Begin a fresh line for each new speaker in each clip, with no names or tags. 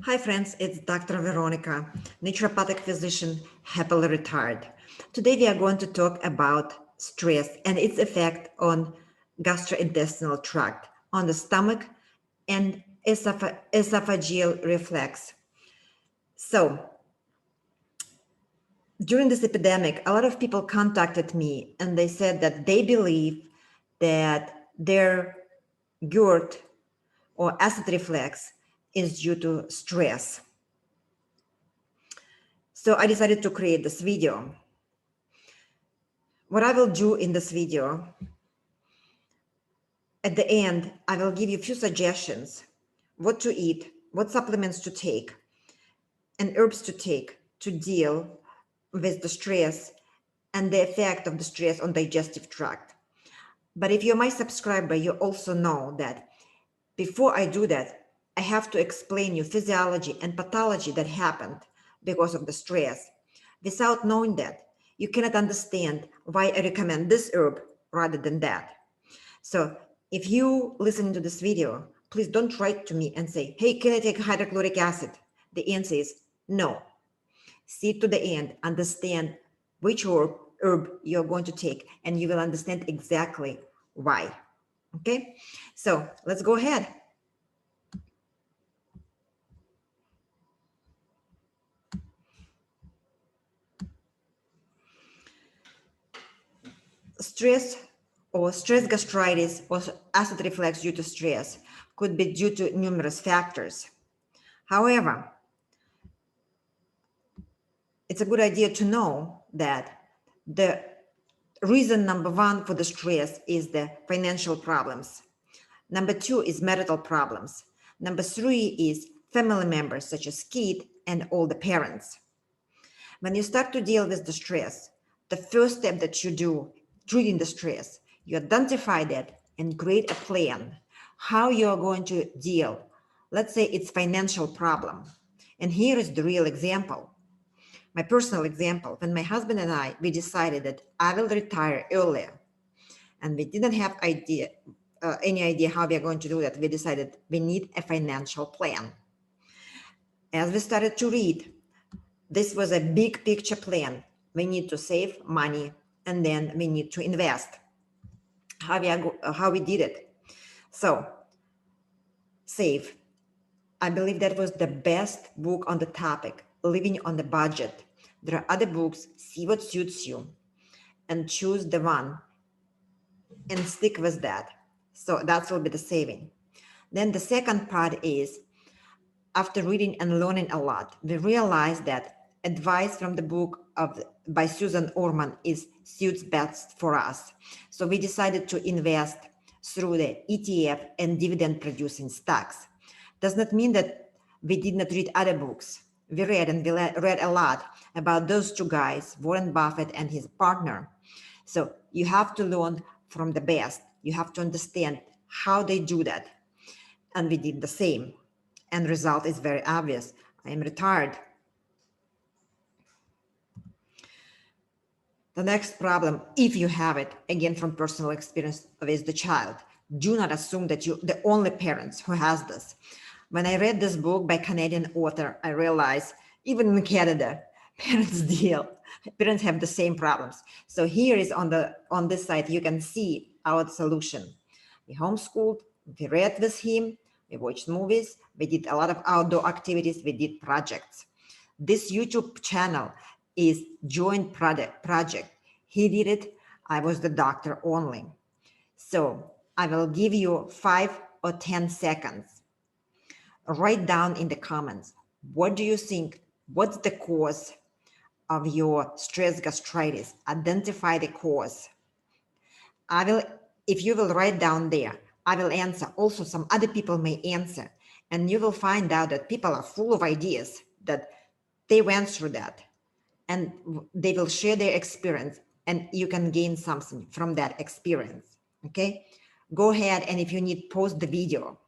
Hi friends, it's Dr. Veronica, naturopathic physician, happily retired. Today we are going to talk about stress and its effect on gastrointestinal tract, on the stomach and esophageal reflex. So during this epidemic, a lot of people contacted me and they said that they believe that their GERD or acid reflux is due to stress. So I decided to create this video. What I will do in this video, at the end, I will give you a few suggestions, what to eat, what supplements to take, and herbs to take to deal with the stress and the effect of the stress on digestive tract. But if you're my subscriber, you also know that before I do that, I have to explain you physiology and pathology that happened because of the stress. Without knowing that, you cannot understand why I recommend this herb rather than that. So if you listen to this video, please don't write to me and say, hey, can I take hydrochloric acid? The answer is no. See to the end, understand which herb you're going to take, and you will understand exactly why. Okay, so let's go ahead. Stress or stress gastritis or acid reflux due to stress could be due to numerous factors. However, it's a good idea to know that the reason number one for the stress is the financial problems. Number two is marital problems. Number three is family members such as kids and all the parents. When you start to deal with the stress, the first step that you do treating the stress, you identify that and create a plan how you're going to deal. Let's say it's financial problem. And here is the real example. My personal example, when my husband and I, we decided that I will retire earlier, and we didn't have any idea how we are going to do that. We decided we need a financial plan. As we started to read, this was a big picture plan. We need to save money and then we need to invest. How we did it. So, save. I believe that was the best book on the topic, living on the budget. There are other books, see what suits you and choose the one and stick with that. So that will be the saving. Then the second part is, after reading and learning a lot, we realized that advice from the book by Susan Orman suits best for us. So we decided to invest through the ETF and dividend producing stocks. Does not mean that we did not read other books. We read a lot about those two guys, Warren Buffett and his partner. So you have to learn from the best. You have to understand how they do that. And we did the same. And result is very obvious. I am retired. The next problem, if you have it, again from personal experience with the child, do not assume that you're the only parents who has this. When I read this book by Canadian author, I realized even in Canada, parents have the same problems. So here is on this side, you can see our solution. We homeschooled, we read with him, we watched movies, we did a lot of outdoor activities, we did projects. This YouTube channel is joint project. He did it, I was the doctor only. So I will give you 5 or 10 seconds. Write down in the comments, what do you think, what's the cause of your stress gastritis? Identify the cause. If you will write down there, I will answer. Also, some other people may answer. And you will find out that people are full of ideas that they went through that. And they will share their experience. And you can gain something from that experience. Okay? Go ahead, and if you need, pause the video.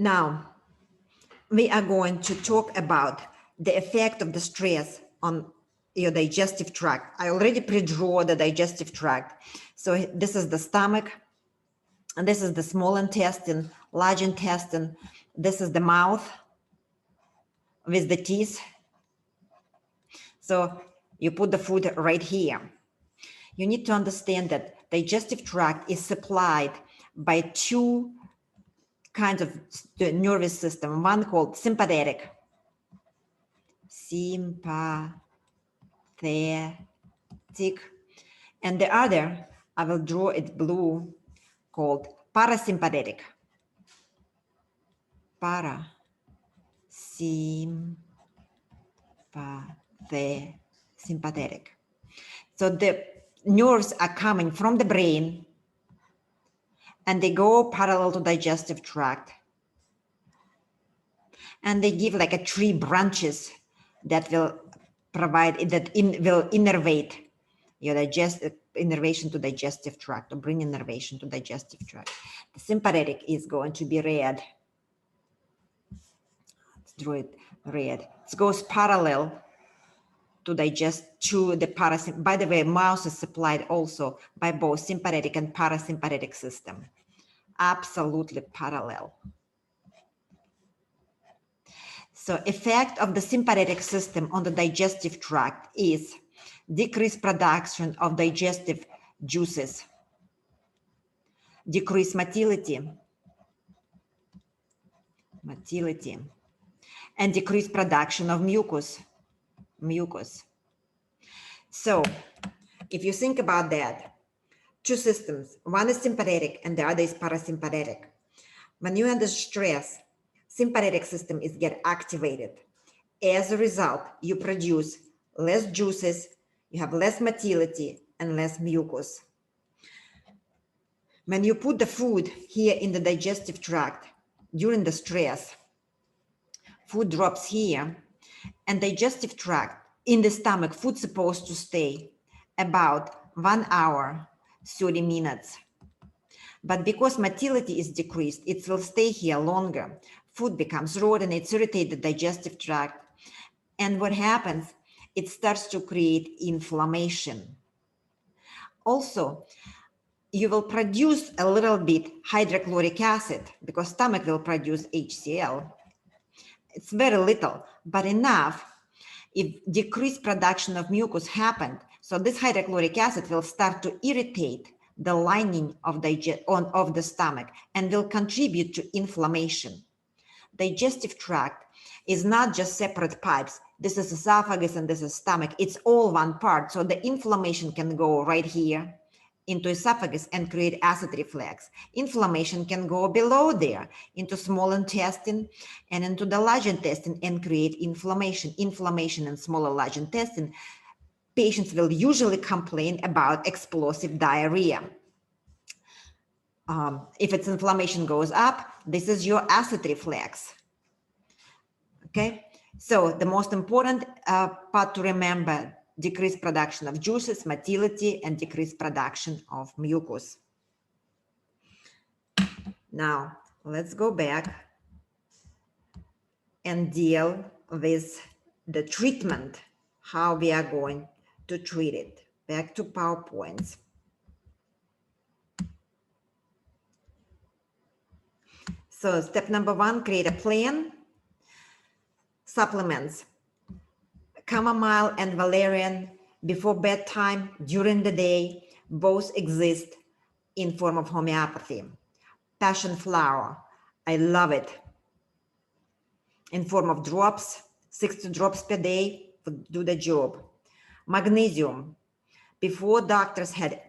Now, we are going to talk about the effect of the stress on your digestive tract. I already pre-draw the digestive tract. So this is the stomach, and this is the small intestine, large intestine. This is the mouth with the teeth. So you put the food right here. You need to understand that digestive tract is supplied by two kinds of nervous system. One called sympathetic, and the other, I will draw it blue, called parasympathetic. Sympathetic. So the nerves are coming from the brain and they go parallel to digestive tract. And they give like a tree branches that will provide, will innervate your innervation to digestive tract, or bring innervation to digestive tract. The sympathetic is going to be red. Let's draw it red. It goes parallel to the parasympathetic. By the way, mouse is supplied also by both sympathetic and parasympathetic system. Absolutely parallel. So effect of the sympathetic system on the digestive tract is decreased production of digestive juices, decreased motility, and decreased production of mucus. So if you think about that, two systems, one is sympathetic and the other is parasympathetic. When you're under stress, sympathetic system is get activated. As a result, you produce less juices, you have less motility and less mucus. When you put the food here in the digestive tract during the stress, food drops here, and digestive tract in the stomach, food's supposed to stay about 1 hour, 30 minutes. But because motility is decreased, it will stay here longer. Food becomes raw and it's irritated the digestive tract. And what happens? It starts to create inflammation. Also, you will produce a little bit hydrochloric acid because stomach will produce HCl. It's very little, but enough. If decreased production of mucus happened, so this hydrochloric acid will start to irritate the lining of the stomach and will contribute to inflammation. Digestive tract is not just separate pipes. This is esophagus and this is stomach. It's all one part. So the inflammation can go right here into esophagus and create acid reflux. Inflammation can go below there into small intestine and into the large intestine and create inflammation. Inflammation in small and large intestine. Patients will usually complain about explosive diarrhea. If its inflammation goes up, this is your acid reflux. Okay, so the most important part to remember: decreased production of juices, motility, and decreased production of mucus. Now, let's go back and deal with the treatment, how we are going to treat it. Back to PowerPoints. So step number 1, create a plan. Supplements: Chamomile and Valerian before bedtime, during the day, both exist in form of homeopathy. Passionflower, I love it, in form of drops, 60 drops per day would do the job. Magnesium, before doctors had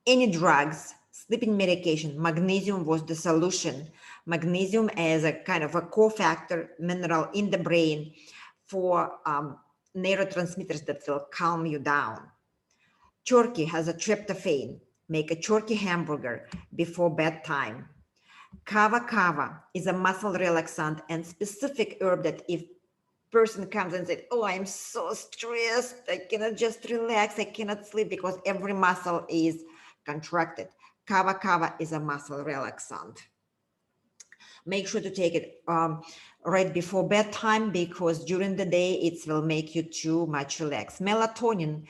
any drugs, sleeping medication, magnesium was the solution. Magnesium as a kind of a cofactor mineral in the brain for neurotransmitters that will calm you down. Turkey has a tryptophan. Make a turkey hamburger before bedtime. Kava is a muscle relaxant and specific herb that if person comes and says, oh, I'm so stressed, I cannot just relax, I cannot sleep because every muscle is contracted. Kava is a muscle relaxant. Make sure to take it right before bedtime, because during the day it will make you too much relaxed. Melatonin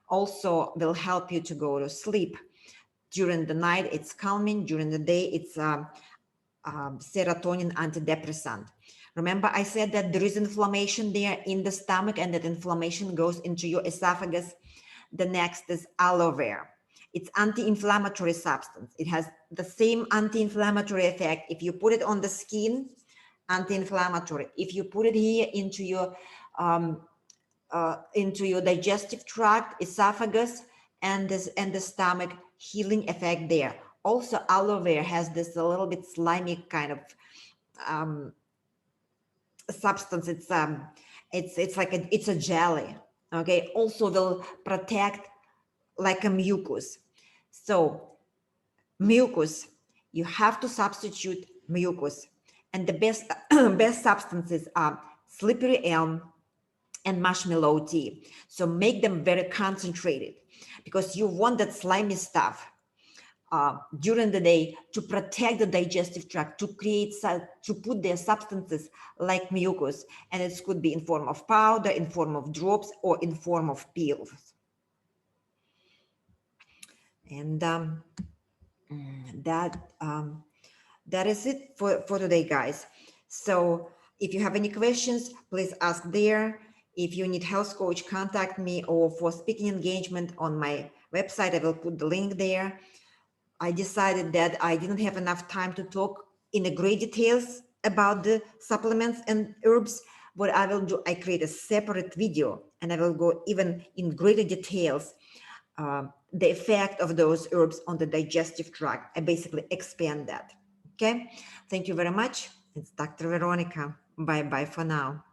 also will help you to go to sleep. During the night, it's calming. During the day, it's serotonin antidepressant. Remember, I said that there is inflammation there in the stomach, and that inflammation goes into your esophagus. The next is aloe vera. It's anti-inflammatory substance. It has the same anti-inflammatory effect. If you put it on the skin, anti-inflammatory. If you put it here into your digestive tract, esophagus, and the stomach, healing effect there. Also, aloe vera has this a little bit slimy kind of substance. It's like it's a jelly. Okay. Also, will protect like a mucus. So mucus, you have to substitute mucus, and the best best substances are slippery elm and marshmallow tea. So make them very concentrated, because you want that slimy stuff during the day to protect the digestive tract, to put their substances like mucus, and it could be in form of powder, in form of drops, or in form of pills. And that is it for today, guys. So if you have any questions, please ask there. If you need health coach, contact me, or for speaking engagement on my website, I will put the link there. I decided that I didn't have enough time to talk in a great details about the supplements and herbs. What I will do, I create a separate video, and I will go even in greater details the effect of those herbs on the digestive tract. I basically expand that. Okay. Thank you very much. It's Dr. Veronica. Bye-bye for now.